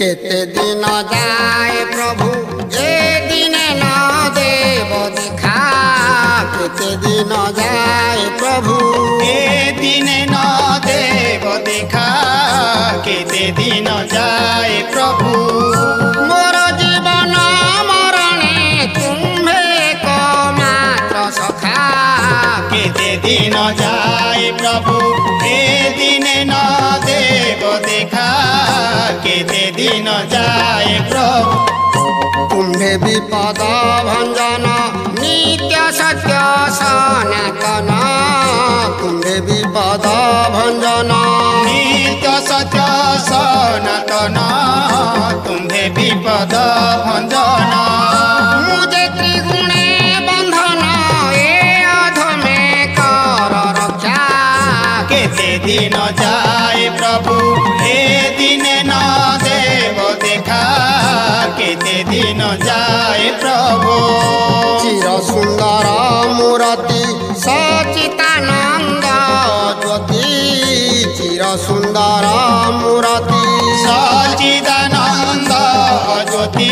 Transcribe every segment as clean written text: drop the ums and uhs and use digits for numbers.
केते दिन जाए प्रभु ए दिन न देव देखा केते दिन जाए प्रभु ए दिन न देव देखा केते दिन जाए प्रभु मोर जीवन मरणे तुम्हे को मात्र सखा केते दिन जाए प्रभु ए दिन न देव देखा केते दिन जाए प्रभु तुम्हे विपद भंजन नित्य सत्य सनातन तुम्हे विपद भंजन नित्य सत्य सनातन तुम्हे विपद भंजन मुझे त्रिगुणे बंधन ए अधमे कर रक्षा केते दिन जाए प्रभु ए दिन न देव देखा केते दिन जाए प्रभु चिर सुंदर मूर्ति सचितानंद ज्योति चिर सुंदर मूर्ति सच्चिदानंद ज्योति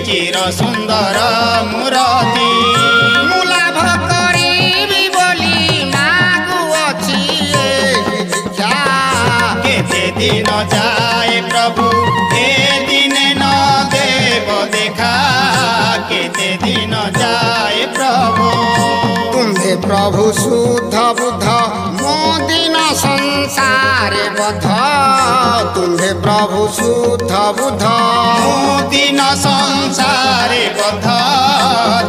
चिर सुंदर मूर्ति मुलाभ करिबी बोली मागुअछि एहि दीक्षा केते दिन जाए प्रभु ए दिन न देव देखा केते दिन जाए प्रभु तुम्हे प्रभु शुद्ध बुद्ध मोदिन संसारे बद्ध तुम्हे प्रभु शुद्ध बुद्ध दिन संसारे बद्ध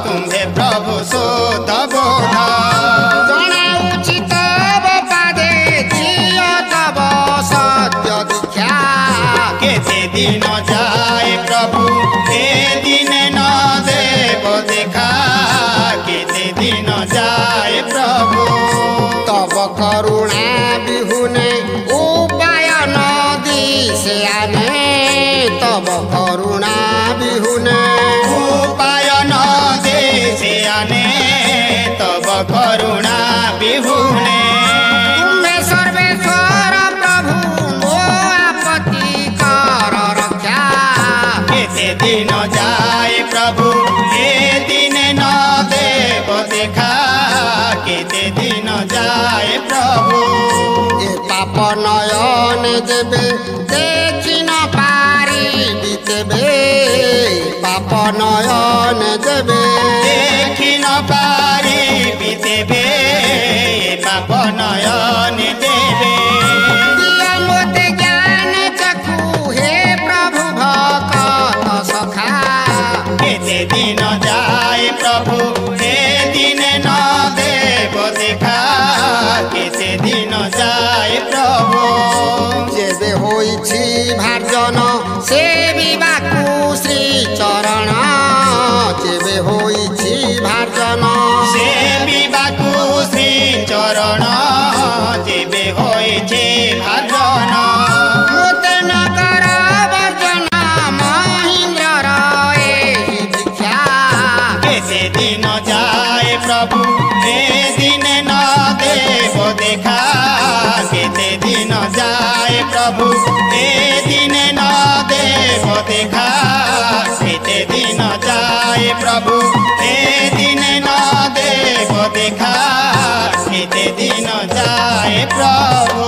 तुम्हे प्रभु शुद्ध बोध जनाउछि तव पादे दिय तव सत्य दीक्षा केते दिन जाए प्रभु ए दिन न देव देखा केते दिन जाए प्रभु तब करुणा बिहुने उपाय नदी से आने तब करुणा बिहुने उपाय न देशे आने तब करुणा विहुने तुम्हें सर्वेश्वर प्रभु मो आपत्ति कर रक्षा केते दिन जाए प्रभु ए दिन न देव देखा केते दिन जाए प्रभु ए पाप नयन देवे देखि न पारी बीतेबे पाप नयन देवे देखि न पारी बीतेबे पाप नयन देवे दिया मोते ज्ञान चक्षु हे प्रभु भक्त सखा केते दिन जाए प्रभु ए दिन न देव देखा केते दिन जाए प्रभु जेबे होइछि भार्जन सेविबाकु श्री चरण जेबे होइछि भार्जन सेविबाकु श्री चरण जेबे होइछे भार्जन मोते न कर वर्जन महेन्द्र एहि दीक्षा केते दिन जाए प्रभु ए दिन न देव देखा केते दिन जाए प्रभु ए दिन न देव देखा केते दिन जाए प्रभु ए दिन न देव देखा केते दिन जाए प्रभु।